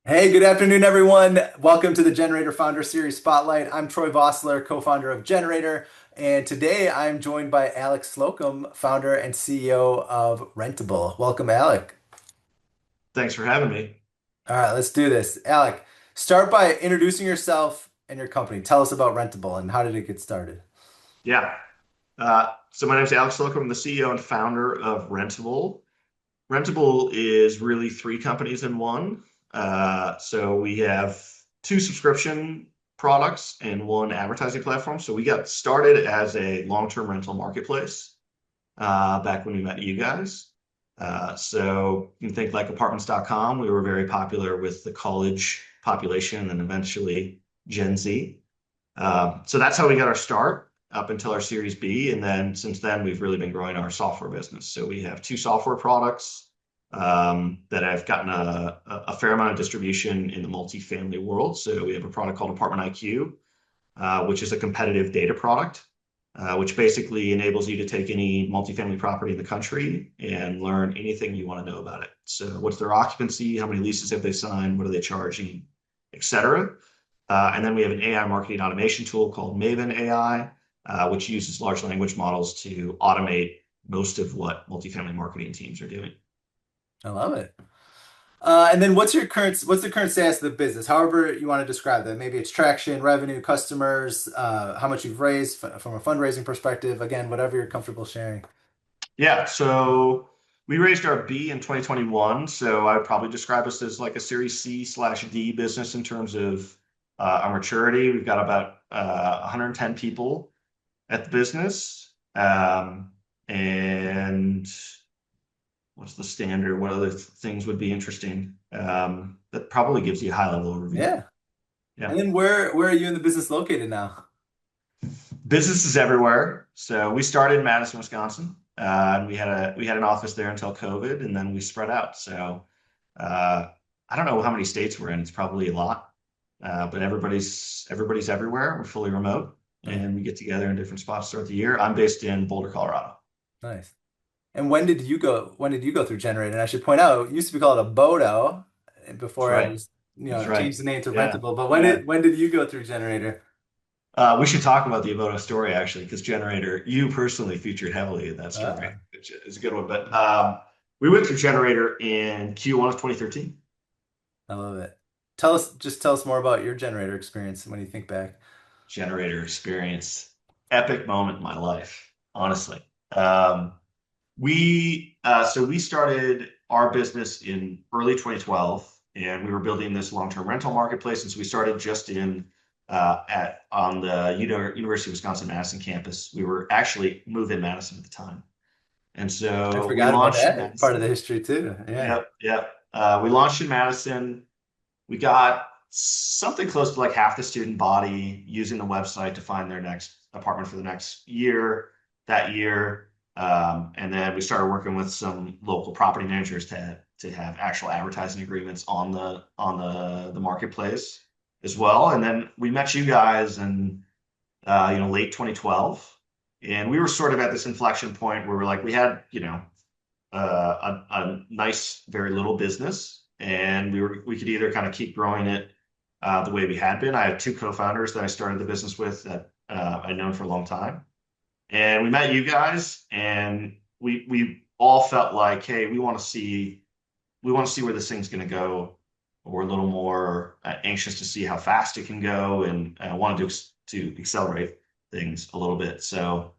Hey, good afternoon, everyone. Welcome to the Generator Founder Series Spotlight. I'm Troy Vossler, co-founder of Generator, and today I'm joined by Alec Slocum, founder and CEO of Rentable. Welcome, Alec. Thanks for having me. All right, let's do this. Alec, start by introducing yourself and your company. Tell us about Rentable and how did it get started? Yeah. So my name is Alex Slocum. I'm the CEO and founder of Rentable. Rentable is really three companies in one. So we have two subscription products and one advertising platform. So we got started as a long-term rental marketplace back when we met you guys. So you can think like apartments.com. We were very popular with the college population and then eventually Gen Z. So that's how we got our start up until our Series B. And then since then, we've really been growing our software business. So we have two software products that have gotten a fair amount of distribution in the multifamily world. So we have a product called ApartmentIQ, which is a competitive data product, which basically enables you to take any multifamily property in the country and learn anything you want to know about it. So what's their occupancy? How many leases have they signed? What are they charging, et cetera. And then we have an AI marketing automation tool called Maven AI, which uses large language models to automate most of what multifamily marketing teams are doing. I love it. And then what's the current status of the business? However you want to describe that. Maybe it's traction, revenue, customers, how much you've raised from a fundraising perspective. Again, whatever you're comfortable sharing. Yeah, so we raised our B in 2021. So I would probably describe us as like a Series C/D business in terms of our maturity. We've got about 110 people at the business. And what's the standard? What other things would be interesting? That probably gives you a high level overview. Yeah. Yeah. And then where are you in the business located now? Businesses everywhere. So we started in Madison, Wisconsin. And we had an office there until COVID, and then we spread out. So I don't know how many states we're in. It's probably a lot. But everybody's everywhere. We're fully remote, Nice. and we get together in different spots throughout the year. I'm based in Boulder, Colorado. Nice. And when did you go through Generator? And I should point out, it used to be called a Bodo That's before it right. was, That's changed right. the name to Yeah. Rentable. But when Yeah. did when did you go through Generator? We should talk about the Avoda story actually, because Generator, you personally featured heavily in that story, Ah, which is a good one. But we went through Generator in Q1 of 2013. I love it. Tell us more about your Generator experience when you think back. Generator experience, epic moment in my life, honestly. Um, we started our business in early 2012, and we were building this long-term rental marketplace. And so we started just in at on the University of Wisconsin-Madison campus. We were actually move-in Madison at the time. And I so we forgot about launched in that part of the Madison. history too. Yeah. Yep, yep. We launched in Madison. We got something close to like half the student body using the website to find their next apartment for the next year, that year. And then we started working with some local property managers to have actual advertising agreements on the marketplace as well. And then we met you guys in late 2012. And we were sort of at this inflection point where we're like, we had, a nice, very little business, and we could either kind of keep growing it the way we had been. I had two co-founders that I started the business with that I'd known for a long time, and we met you guys, and we all felt like, hey, we want to see where this thing's going to go. We're a little more anxious to see how fast it can go, and I wanted to accelerate things a little bit. So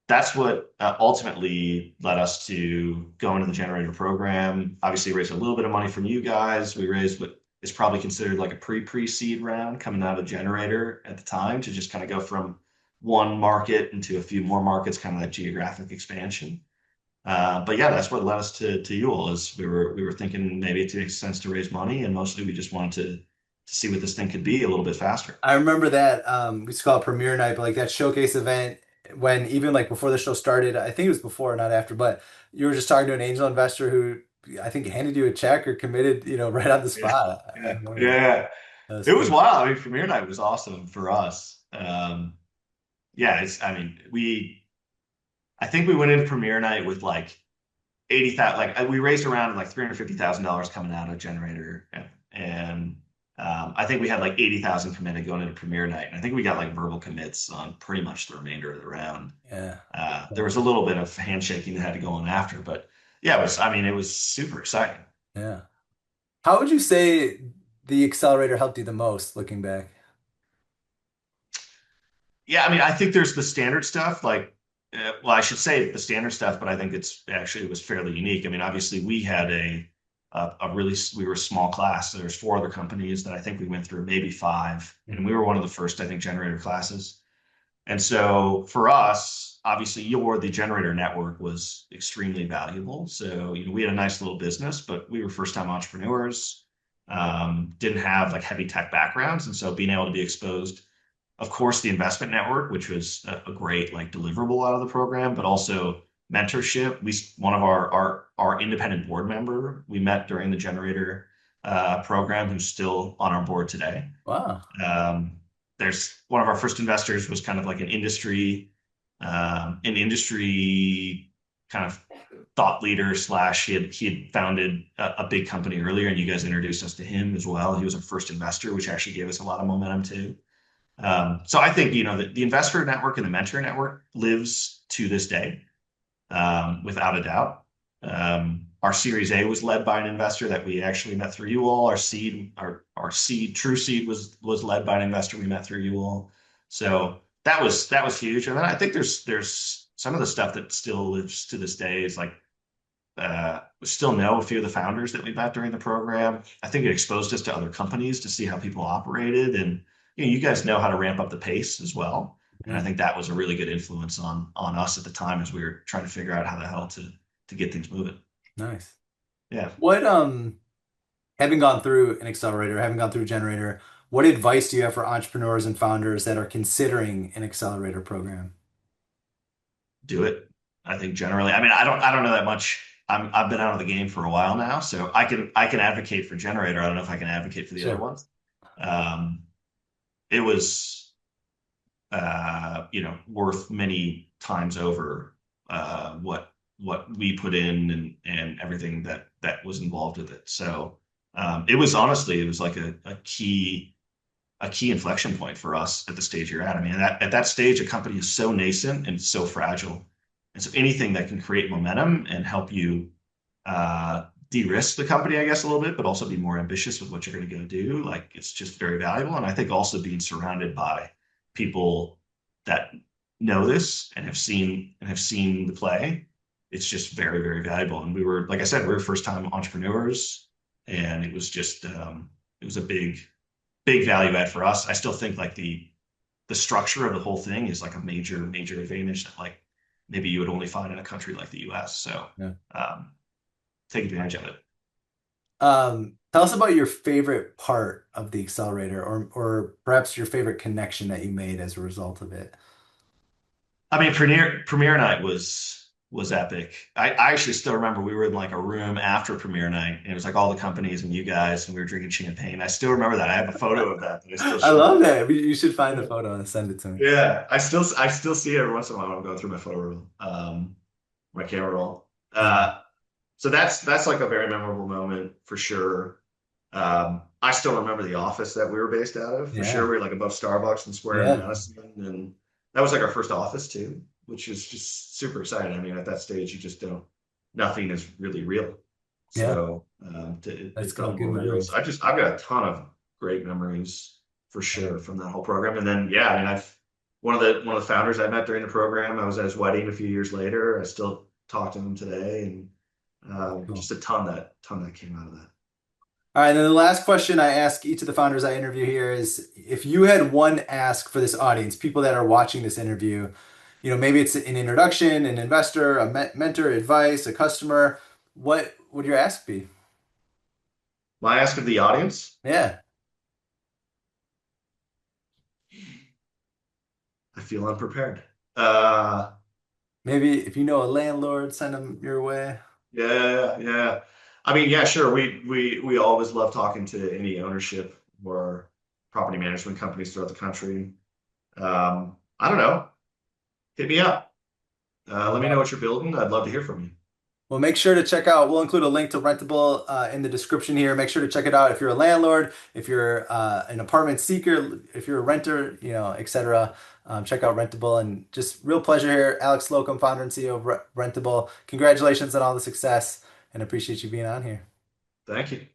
that's what ultimately led us to go into the generator program. Obviously, raised a little bit of money from you guys. We raised what is probably considered like a pre-seed round coming out of generator at the time to just kind of go from one market into a few more markets, kind of that geographic expansion. But yeah, that's what led us to you all. Is we were thinking maybe it makes sense to raise money, and mostly we just wanted to see what this thing could be a little bit faster. I remember that we used to call it premiere night, but like that showcase event when even like before the show started, I think it was before, not after, but you were just talking to an angel investor who I think handed you a check or committed, right on the Yeah, spot. I yeah, remember that. yeah. That was It was cool. wild. I mean, premiere night was awesome for us. Yeah, I mean, I think we went into premiere night with like 80,000, like we raised around like $350,000 coming out of generator. And I think we had like 80,000 committed going into premiere night. And I think we got like verbal commits on pretty much the remainder of the round. Yeah. There was a little bit of handshaking that had to go on after, but yeah, I mean, it was super exciting. Yeah. How would you say the accelerator helped you the most looking back? Yeah, I mean, I think there's the standard stuff, like, well, I should say the standard stuff, but I think it was fairly unique. I mean, obviously, we had we were a small class. So there's four other companies that I think we went through, maybe five, and we Mhm. were one of the first, I think, generator classes. And so for us, obviously, the generator network was extremely valuable. So, we had a nice little business, but we were first-time entrepreneurs, didn't have like heavy tech backgrounds, and so being able to be exposed, of course, the investment network, which was a great like deliverable out of the program, but also mentorship. One of our independent board member we met during the generator program, who's still on our board today. Wow. Um, there's one of our first investors was kind of like an industry kind of thought leader slash he had founded a big company earlier, and you guys introduced us to him as well. He was our first investor, which actually gave us a lot of momentum too. So I think the investor network and the mentor network lives to this day, without a doubt. Our Series A was led by an investor that we actually met through you all. Our seed, true seed, was led by an investor we met through you all. So that was huge. And then I think there's some of the stuff that still lives to this day is like we still know a few of the founders that we met during the program. I think it exposed us to other companies to see how people operated, and you guys know how to ramp up the pace as well. And I Yeah. think that was a really good influence on us at the time as we were trying to figure out how the hell to get things moving. Nice. Yeah. What having gone through an accelerator, having gone through a generator, what advice do you have for entrepreneurs and founders that are considering an accelerator program? Do it. I think generally, I mean, I don't know that much. I've been out of the game for a while now, so I can advocate for generator. I don't know if I can advocate for the other Sure. ones. Um, it was worth many times over what we put in and everything that was involved with it. So it was like a key inflection point for us at the stage you're at. I mean, at that stage, a company is so nascent and so fragile. And so anything that can create momentum and help you de-risk the company, I guess, a little bit, but also be more ambitious with what you're going to go do, like it's just very valuable. And I think also being surrounded by people that know this and have seen the play, it's just very, very valuable. And we were, like I said, we were first time entrepreneurs, and it was just it was a big value add for us. I still think like the structure of the whole thing is like a major advantage that like maybe you would only find in a country like the US. So Yeah. um, take advantage of it. Tell us about your favorite part of the accelerator or perhaps your favorite connection that you made as a result of it. I mean, premiere night was epic. I actually still remember we were in like a room after premiere night, and it was like all the companies and you guys, and we were drinking champagne. I still remember that. I have a photo of that I still I show. love that. You should find the photo and send it to me. Yeah, I still see it every once in a while when I'm going through my photo roll, my camera roll. Yeah. So that's like a very memorable moment for sure. I still remember the office that we were based out of for sure. Yeah. We were like above Starbucks and Square in Yeah. Madison, and that was like our first office too, which is just super exciting. I mean, at that stage, you just don't, nothing is really real. Yeah. So That's it called felt good more real. So memories. I've got a ton of great memories for sure from that whole program. And then yeah, I mean, I've one of the founders I met during the program. I was at his wedding a few years later. I still talk to him today, and Cool. just a ton that came out of that. All right, and then the last question I ask each of the founders I interview here is if you had one ask for this audience, people that are watching this interview, maybe it's an introduction, an investor, a mentor, advice, a customer, what would your ask be? My ask of the audience, Yeah, I feel unprepared. Uh, maybe if you know a landlord, send them your way. yeah, yeah. I mean, yeah, sure. We always love talking to any ownership or property management companies throughout the country. I don't know. Hit me up. Let me know what you're building. I'd love to hear from you. Well, make sure to check out, we'll include a link to Rentable in the description here. Make sure to check it out if you're a landlord, if you're an apartment seeker, if you're a renter, etc. Check out Rentable, and just real pleasure here. Alex Slocum, founder and CEO of Rentable. Congratulations on all the success and appreciate you being on here. Thank you.